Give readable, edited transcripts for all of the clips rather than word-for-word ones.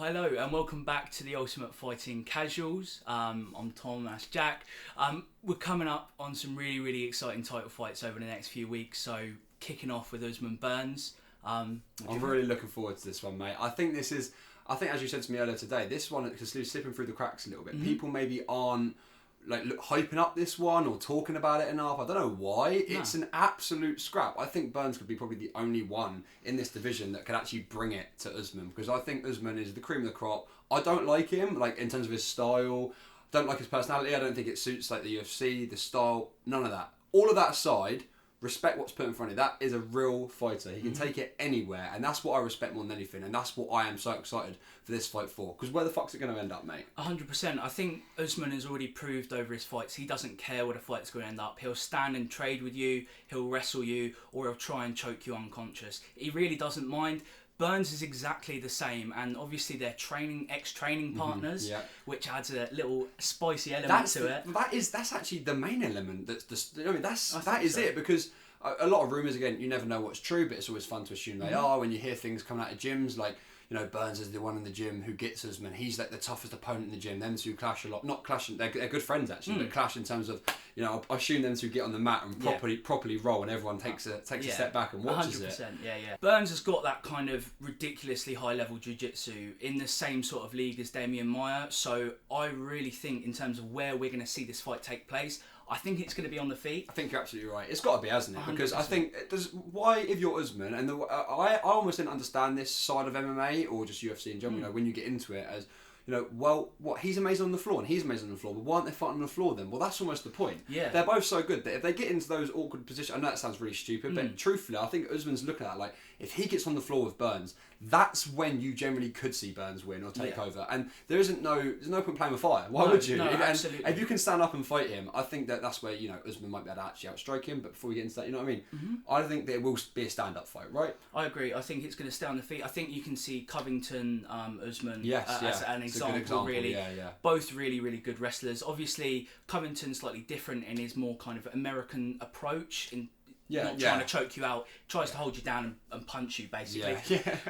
Hello and welcome back to the Ultimate Fighting Casuals. I'm Tom, that's Jack. We're coming up on some really exciting title fights over the next few weeks. So kicking off with Usman Burns. I'm really looking forward to this one, mate. I think as you said to me earlier today, this one is slipping through the cracks a little bit. People maybe aren't hyping up this one or talking about it enough. I don't know why. It's an absolute scrap. I think Burns could be probably the only one in this division that could actually bring it to Usman, because I think Usman is the cream of the crop. I don't like him, in terms of his style. Don't like his personality. I don't think it suits the UFC, the style, none of that. All of that aside, respect what's put in front of you. That is a real fighter. He can take it anywhere, and that's what I respect more than anything, and that's what I am so excited for this fight for. Because where the fuck's it going to end up, mate? 100%. I think Usman has already proved over his fights he doesn't care where the fight's going to end up. He'll stand and trade with you, he'll wrestle you, or he'll try and choke you unconscious. He really doesn't mind. Burns is exactly the same, and obviously they're ex-training partners, which adds a little spicy element to it. That's actually the main element. That is it, because a lot of rumours, again, you never know what's true, but it's always fun to assume they are when you hear things coming out of gyms Burns is the one in the gym who gets Usman. He's the toughest opponent in the gym. Them two clash a lot. Not clashing, they're good friends actually, but clash in terms of, I assume them two get on the mat and properly roll, and everyone takes a step back and watches 100%, it. Yeah. Burns has got that kind of ridiculously high level jiu-jitsu in the same sort of league as Damian Maia. So I really think in terms of where we're going to see this fight take place, I think it's going to be on the feet. I think you're absolutely right. It's got to be, hasn't it? 100%. Because I think why, if you're Usman, and I almost didn't understand this side of MMA or just UFC in general. When you get into it, as he's amazing on the floor and he's amazing on the floor, but why aren't they fighting on the floor then? Well, that's almost the point. Yeah, they're both so good that if they get into those awkward positions, I know that sounds really stupid, but truthfully, I think Usman's looking at it if he gets on the floor with Burns, that's when you generally could see Burns win or take over. And there's no point playing with fire. Why would you? No, absolutely. If you can stand up and fight him, I think that's where Usman might be able to actually outstrike him. But before we get into that, you know what I mean? I think that it will be a stand-up fight, right? I agree. I think it's going to stay on the feet. I think you can see Covington, Usman as an example. Really, both really good wrestlers. Obviously, Covington's slightly different in his more kind of American approach in. Not trying to choke you out, tries to hold you down and punch you, basically.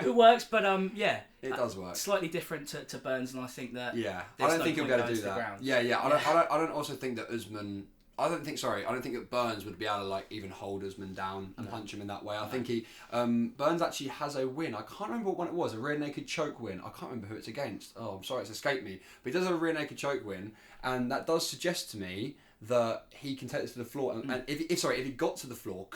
It works, but it does work. Slightly different to Burns, and I think that I don't think he'll be able to do that. I don't also think that Usman. I don't think that Burns would be able to even hold Usman down and punch him in that way. I think he Burns actually has a win. I can't remember what one it was. A rear naked choke win. I can't remember who it's against. Oh, I'm sorry, it's escaped me. But he does have a rear naked choke win, and that does suggest to me that he can take this to the floor. And if he got to the floor,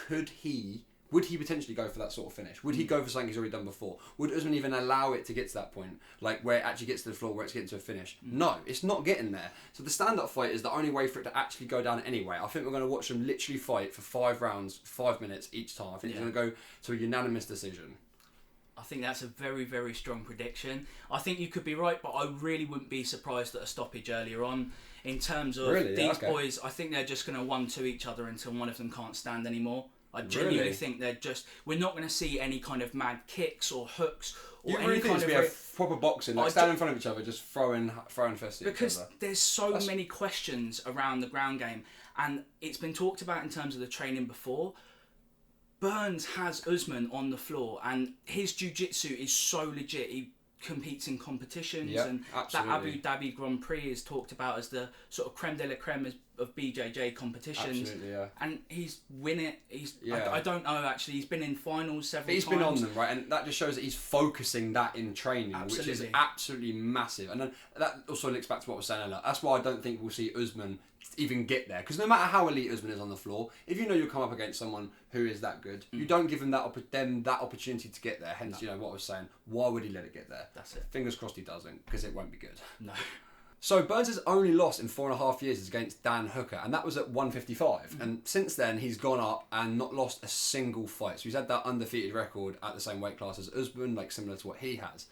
would he potentially go for that sort of finish? Would he go for something he's already done before? Would Usman even allow it to get to that point, where it actually gets to the floor, where it's getting to a finish? No, it's not getting there. So the stand-up fight is the only way for it to actually go down anyway. I think we're going to watch them literally fight for 5 rounds, 5 minutes each time. I think it's going to go to a unanimous decision. I think that's a very strong prediction. I think you could be right, but I really wouldn't be surprised at a stoppage earlier on. In terms of these boys, I think they're just going to 1-2 each other until one of them can't stand anymore. I genuinely think we're not going to see any kind of mad kicks or hooks or any kind of... We have proper boxing, stand in front of each other, just throwing fists at each other. Because there's so many questions around the ground game, and it's been talked about in terms of the training before. Burns has Usman on the floor, and his jiu-jitsu is so legit. He competes in competitions, and that Abu Dhabi Grand Prix is talked about as the sort of creme de la creme of BJJ competitions. Absolutely, yeah. And he's winning it. I don't know actually. He's been in finals several times. He's been on them, right? And that just shows that he's focusing that in training, which is absolutely massive. And then that also links back to what I was saying earlier. That's why I don't think we'll see Usman even get there, because no matter how elite Usman is on the floor, if you know you'll come up against someone who is that good, you don't give them that opportunity to get there. Hence, what I was saying, why would he let it get there? That's it. Fingers crossed he doesn't, because it won't be good. No. So Burns' only loss in 4.5 years is against Dan Hooker, and that was at 155. And since then, he's gone up and not lost a single fight. So he's had that undefeated record at the same weight class as Usman, similar to what he has.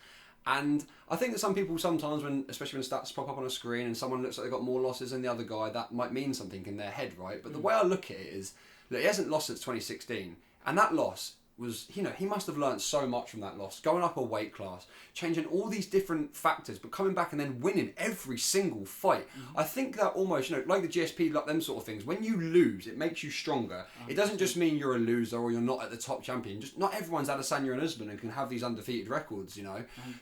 And I think that some people sometimes, especially when stats pop up on a screen and someone looks like they've got more losses than the other guy, that might mean something in their head, right? But the way I look at it is, he hasn't lost since 2016. And that loss, was, he must have learned so much from that loss. Going up a weight class, changing all these different factors, but coming back and then winning every single fight. I think that almost, like the GSP, like them sort of things, when you lose, it makes you stronger. It doesn't just mean you're a loser or you're not at the top champion. Just not everyone's Adesanya and Usman and can have these undefeated records,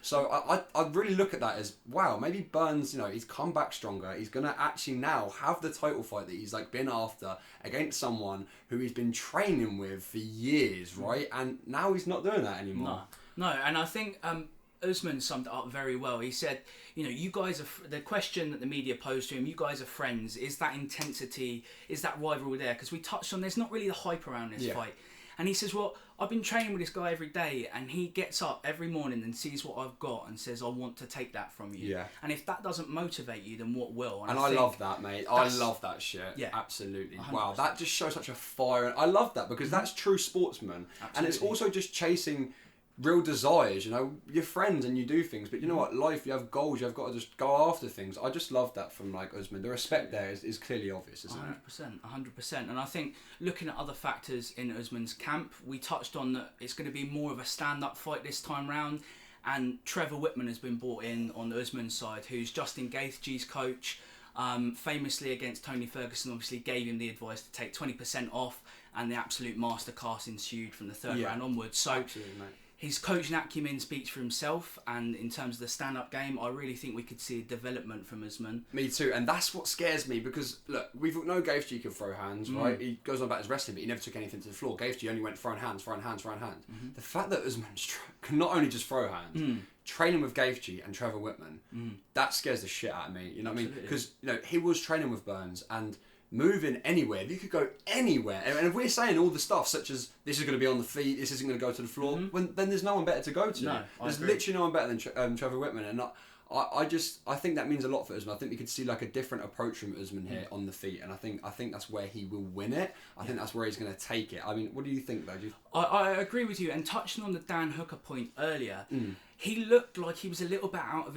So I really look at that as, wow, maybe Burns, he's come back stronger. He's going to actually now have the title fight that he's been after against someone who he's been training with for years, right? And now he's not doing that anymore. No, and I think Usman summed it up very well. He said, you guys are, the question that the media posed to him, you guys are friends, is that intensity, is that rivalry there? Because we touched on, there's not really the hype around this fight. And he says, well, I've been training with this guy every day, and he gets up every morning and sees what I've got and says, I want to take that from you. Yeah. And if that doesn't motivate you, then what will? And I love that, mate. I love that shit. Yeah. Absolutely. 100%. Wow, that just shows such a fire. I love that because that's true sportsman. Absolutely. And it's also just chasing real desires, you're friends and you do things, but you know what, life, you have goals, you've got to just go after things. I just love that from Usman. The respect there is clearly obvious, isn't it? 100%. And I think looking at other factors in Usman's camp, we touched on that it's going to be more of a stand-up fight this time round, and Trevor Whitman has been brought in on the Usman side, who's Justin Gaethje's coach, famously against Tony Ferguson, obviously gave him the advice to take 20% off, and the absolute masterclass ensued from the third round onwards. So absolutely, mate. His coaching acumen speaks for himself, and in terms of the stand-up game, I really think we could see a development from Usman. Me too, and that's what scares me because, look, we know Gaethje can throw hands, right? He goes on about his wrestling, but he never took anything to the floor. Gaethje only went throwing hands. The fact that Usman can not only just throw hands, training with Gaethje and Trevor Whitman, that scares the shit out of me, you know what I mean? Because, he was training with Burns, and moving anywhere, you could go anywhere, and if we're saying all the stuff such as this is going to be on the feet, this isn't going to go to the floor, then there's no one better to go to. There's literally no one better than Trevor Whitman, and I think that means a lot for Usman. I think we could see a different approach from Usman here on the feet, and I think that's where he will win it. I think that's where he's going to take it. I mean, what do you think, though? I agree with you, and touching on the Dan Hooker point earlier, he looked like he was a little bit out of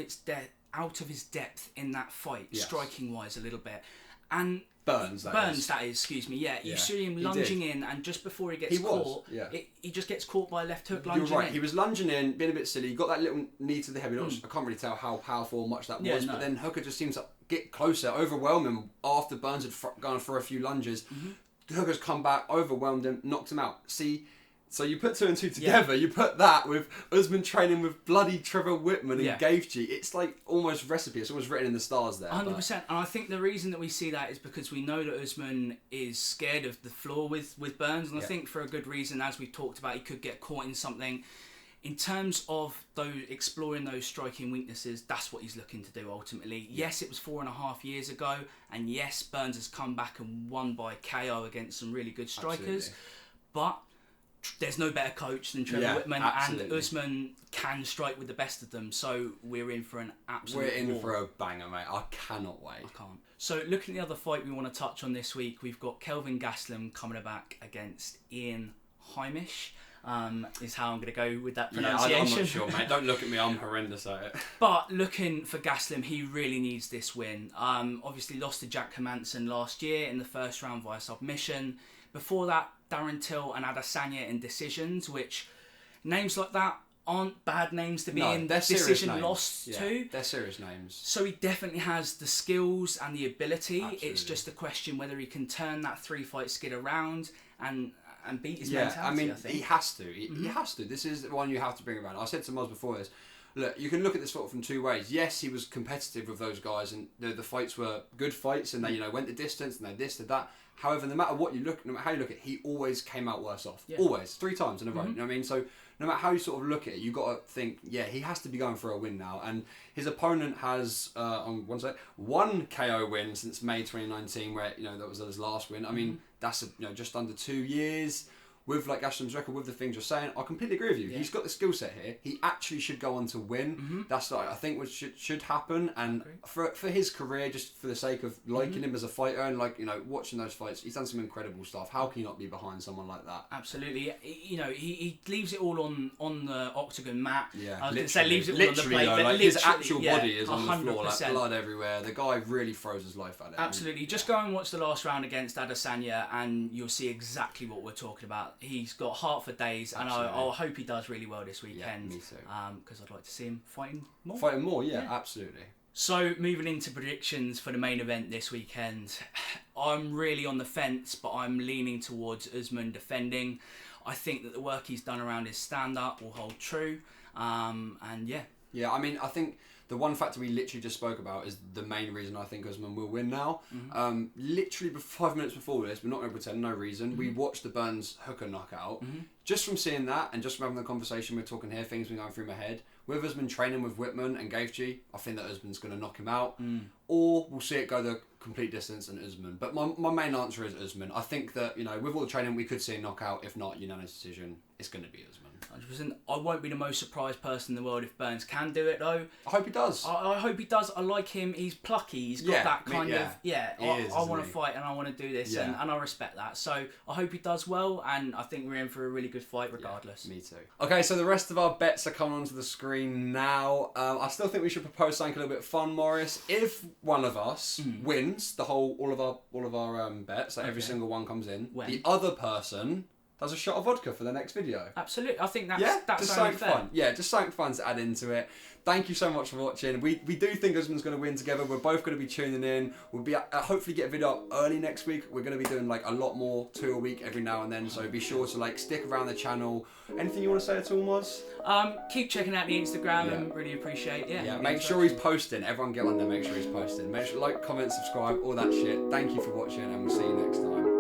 his depth in that fight, striking wise a little bit, and Burns, that is, excuse me. Yeah, you see him lunging in, and just before he gets caught, he just gets caught by a left hook lunging in. You're right, he was lunging in, being a bit silly, he got that little knee to the head. I can't really tell how powerful or much that was, but then Hooker just seems to get closer, overwhelm him after Burns had gone for a few lunges. Hooker's come back, overwhelmed him, knocked him out. See, so you put two and two together, you put that with Usman training with bloody Trevor Whitman and Gaethje, it's almost recipe, it's almost written in the stars there. 100%, and I think the reason that we see that is because we know that Usman is scared of the floor with Burns, and I think for a good reason, as we've talked about, he could get caught in something. In terms of exploring those striking weaknesses, that's what he's looking to do ultimately. Yes, it was 4.5 years ago, and yes, Burns has come back and won by KO against some really good strikers, but there's no better coach than Trevor Whitman, and Usman can strike with the best of them, so we're in for an absolute war. For a banger, mate. I cannot wait. I can't. So looking at the other fight we want to touch on this week, we've got Kelvin Gastelum coming back against Ian Heinisch, is how I'm going to go with that pronunciation. I'm not sure, mate. Don't look at me, I'm horrendous at it. But looking for Gastelum, he really needs this win. Obviously lost to Jack Hermansson last year in the first round via submission. Before that, Darren Till and Adesanya in decisions, which names like that aren't bad names to be in decision lost to. They're serious names. So he definitely has the skills and the ability. Absolutely. It's just a question whether he can turn that 3-fight skid around and beat his mentality, I think. He has to. He has to. This is the one you have to bring around. I said to Moz before this, look, you can look at this fight from two ways. Yes, he was competitive with those guys, and the fights were good fights, and they went the distance, and they this, did that. However, no matter what you look, no matter how you look at it, he always came out worse off. Yeah. Always, 3 times in a row. You know what I mean? So no matter how you sort of look at it, you got to think, he has to be going for a win now. And his opponent has one KO win since May 2019, where that was his last win. I mean, that's just under 2 years. With Gastelum's record, with the things you're saying, I completely agree with you. Yeah. He's got the skill set here. He actually should go on to win. That's I think what should happen. And for his career, just for the sake of liking him as a fighter and watching those fights, he's done some incredible stuff. How can you not be behind someone like that? Absolutely. He leaves it all on the octagon mat. Yeah, I was going to say leaves it all on the plate, but his actual body is on 100%. the floor, blood everywhere. The guy really throws his life at it. Absolutely. Just go and watch the last round against Adesanya, and you'll see exactly what we're talking about. he's got heart for days, and I hope he does really well this weekend. Yeah, me too. Because I'd like to see him fighting more. Yeah, absolutely. So moving into predictions for the main event this weekend, I'm really on the fence, but I'm leaning towards Usman defending. I think that the work he's done around his stand-up will hold true, and yeah. Yeah, I mean, I think the one factor we literally just spoke about is the main reason I think Usman will win now. Mm-hmm. Literally 5 minutes before this, we're not going to pretend, no reason. Mm-hmm. We watched the Burns hooker knockout. Mm-hmm. Just from seeing that and just from having the conversation we're talking here, things been going through my head. With Usman training with Whitman and Gaethje, I think that Usman's going to knock him out. Or we'll see it go the complete distance and Usman. But my main answer is Usman. I think that, you know, with all the training, we could see a knockout. If not unanimous decision, it's going to be Usman. 100%. I won't be the most surprised person in the world if Burns can do it, though. I hope he does. I hope he does. I like him. He's plucky. He's got that kind of... Yeah, I want to fight and I want to do this, and I respect that. So I hope he does well, and I think we're in for a really good fight regardless. Yeah, me too. Okay, so the rest of our bets are coming onto the screen now. I still think we should propose something a little bit fun, Morris. If one of us wins all of our bets, every single one comes in, the other person does a shot of vodka for the next video. Absolutely, I think that's just something fun. Yeah, just something fun to add into it. Thank you so much for watching. We do think Usman's going to win together. We're both going to be tuning in. We'll be hopefully get a video up early next week. We're going to be doing like a lot more, 2 a week every now and then. So be sure to like stick around the channel. Anything you want to say at all, Moz? Keep checking out the Instagram and really appreciate. Make sure he's posting. Everyone get on there. Make sure he's posting. Make sure like, comment, subscribe, all that shit. Thank you for watching, and we'll see you next time.